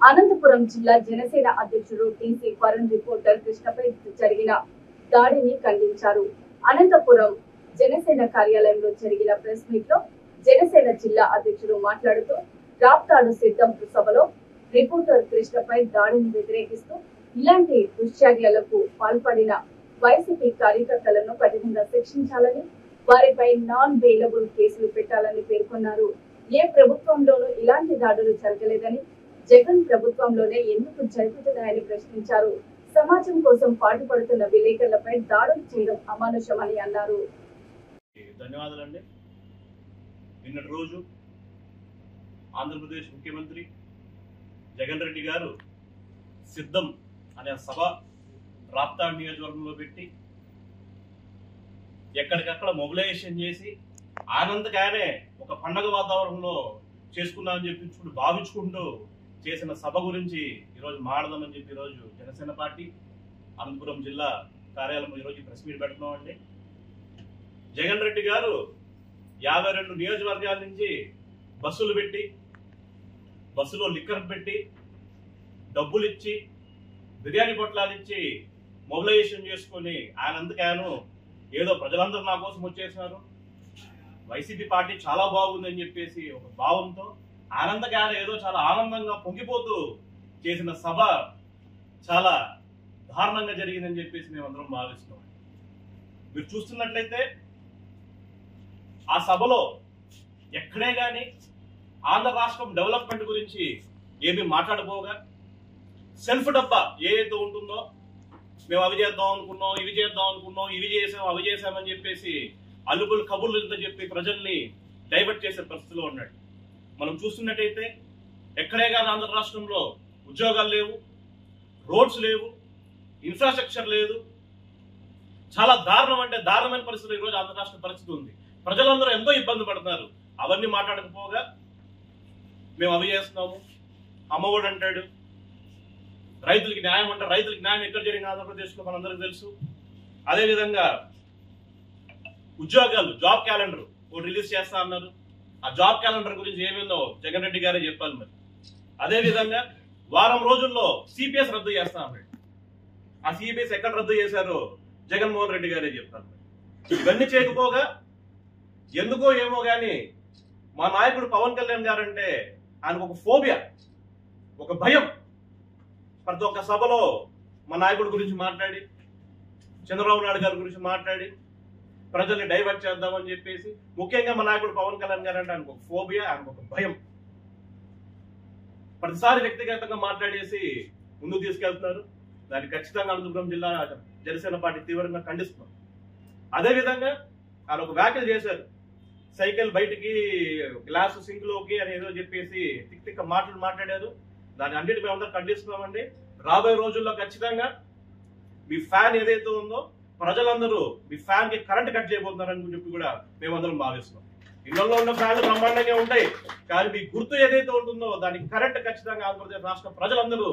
అనంతపురం జిల్లా జనసేన అధ్యక్షుడు TC Varun reporter కృష్ణపై జరిగిన దాడిని ఖండించారు. అనంతపురం జనసేన కార్యాలయంలో జరిగిన ప్రెస్ మీట్ లో జనసేన జిల్లా అధ్యక్షుడు మాట్లాడుతూ రాప్తాడు సిద్ధం సభలో రిపోర్టర్ కృష్ణపై దాడిని వ్యతిరేకిస్తూ ఇలాంటి దుశ్చర్యలకు పాల్పడిన వైసీపీ కార్యకర్తలను కఠినంగా శిక్షించాలని, వారిపై నాన్ బెయిలబుల్ కేసులు పెట్టాలని పేర్కొన్నారు. ఏ ప్రభుత్వంలోనూ ఇలాంటి దాడులు జరగలేదని, జగన్ ప్రభుత్వంలోనే ఎందుకు జరుగుతున్నాయని ప్రశ్నించారు. సమాజం కోసం పాటుపడుతున్న విలేకరులపై దాడులు చేయడం అమానుషమని అన్నారు. ధన్యవాదాలండి. నిన్నటి రోజు ఆంధ్రప్రదేశ్ ముఖ్యమంత్రి జగన్ రెడ్డి గారు సిద్ధం అనే సభ రాప్తాడ్ నియోజకవర్గంలో పెట్టి ఎక్కడికక్కడ మొబిలైజేషన్ చేసి ఆనందగానే ఒక పండగ వాతావరణంలో చేసుకున్నామని చెప్పి భావించుకుంటూ చేసిన సభ గురించి ఈరోజు మాట్లాడదామని చెప్పి ఈరోజు జనసేన పార్టీ అనంతపురం జిల్లా కార్యాలయంలో ఈరోజు ప్రెస్ మీట్ పెడుతున్నామండి. జగన్ రెడ్డి గారు 52 నియోజకవర్గాల నుంచి బస్సులు పెట్టి, బస్సులో లిక్కర్ పెట్టి, డబ్బులు ఇచ్చి, బిర్యానీ పొట్లాలు ఇచ్చి మొబిలైజేషన్ చేసుకుని ఆయనందుకు ఏదో ప్రజలందరూ నా కోసం వచ్చేసినారు, వైసీపీ పార్టీ చాలా బాగుందని చెప్పేసి ఒక భావంతో ఆనందగానే ఏదో చాలా ఆనందంగా పొంగిపోతూ చేసిన సభ చాలా దారుణంగా జరిగిందని చెప్పేసి మేమందరం భావిస్తున్నాం. మీరు చూస్తున్నట్లయితే ఆ సభలో ఎక్కడే కానీ ఆంధ్ర రాష్ట్రం డెవలప్మెంట్ గురించి ఏమీ మాట్లాడబోగా సెల్ఫ్ డబ్బా ఏదైతే ఉంటుందో, మేము అవి చేద్దాం అనుకున్నాం, ఇవి చేద్దాం అనుకున్నాం, ఇవి చేసాం, అవి చేసామని చెప్పేసి అల్లుబులు కబుర్లు ఇంత చెప్పి ప్రజల్ని డైవర్ట్ చేసే పరిస్థితిలో ఉన్నాడు. మనం చూస్తున్నట్టయితే ఎక్కడే కానీ ఆంధ్ర రాష్ట్రంలో ఉద్యోగాలు లేవు, రోడ్స్ లేవు, ఇన్ఫ్రాస్ట్రక్చర్ లేదు. చాలా దారుణం అంటే దారుణమైన పరిస్థితులు ఈరోజు ఆంధ్ర రాష్ట్ర పరిస్థితి ఉంది. ప్రజలందరూ ఎంతో ఇబ్బంది పడుతున్నారు. అవన్నీ మాట్లాడకపోగా మేము అవి చేస్తున్నాము, అమ్మఒడు అంటాడు, రైతులకి న్యాయం అంటే రైతులకి న్యాయం ఎక్కడ జరిగింది ఆంధ్రప్రదేశ్లో మనందరికీ తెలుసు. అదేవిధంగా ఉద్యోగాలు జాబ్ క్యాలెండర్ ఒకటి రిలీజ్ చేస్తా అన్నారు. ఆ జాబ్ క్యాలెండర్ గురించి ఏమైందో జగన్ రెడ్డి గారే చెప్పాలి. మరి అదేవిధంగా వారం రోజుల్లో సిపిఎస్ రద్దు చేస్తా అన్నాడు. ఆ సిపిఎస్ ఎక్కడ రద్దు చేశారో జగన్మోహన్ రెడ్డి గారే చెప్తారు. ఇవన్నీ చేయకపోగా ఎందుకో ఏమో గాని మా నాయకుడు పవన్ కళ్యాణ్ గారంటే ఆయనకు ఒక ఫోబియా, ఒక భయం. ప్రతి ఒక్క సభలో మా నాయకుడి గురించి మాట్లాడి, చంద్రబాబు నాయుడు గారి గురించి మాట్లాడి ప్రజల్ని డైవర్ట్ చేద్దామని చెప్పేసి, ముఖ్యంగా మా నాయకుడు పవన్ కళ్యాణ్ గారు అంటే ఆయనకు ఒక ఫోబియా, ఆయనకు ఒక భయం. ప్రతిసారి వ్యక్తిగతంగా మాట్లాడేసి ముందుకు తీసుకెళ్తున్నారు. దాన్ని ఖచ్చితంగా అనంతపురం జిల్లా జనసేన పార్టీ తీవ్రంగా ఖండిస్తున్నాం. అదేవిధంగా ఆయన ఒక వ్యాఖ్యలు చేశారు, సైకిల్ బయటికి గ్లాసు సింక్ లోకి అని ఏదో చెప్పేసి తిక్క మాటలు మాట్లాడారు. దాన్ని అన్నిటి మేమందరం ఖండిస్తున్నామండి. రాబోయే రోజుల్లో ఖచ్చితంగా మీ ఫ్యాన్ ఏదైతే ఉందో ప్రజలందరూ మీ ఫ్యాన్ కి కరెంట్ కట్ చేయబోతున్నారని చెప్పి కూడా మేమందరం భావిస్తున్నాం. ఇళ్లలో ఉన్న ఫ్యాన్లు బ్రహ్మాండంగా ఉంటాయి, కానీ మీ గుర్తు ఏదైతే ఉంటుందో దానికి కరెంట్ ఖచ్చితంగా ఆంధ్రప్రదేశ్ రాష్ట్ర ప్రజలందరూ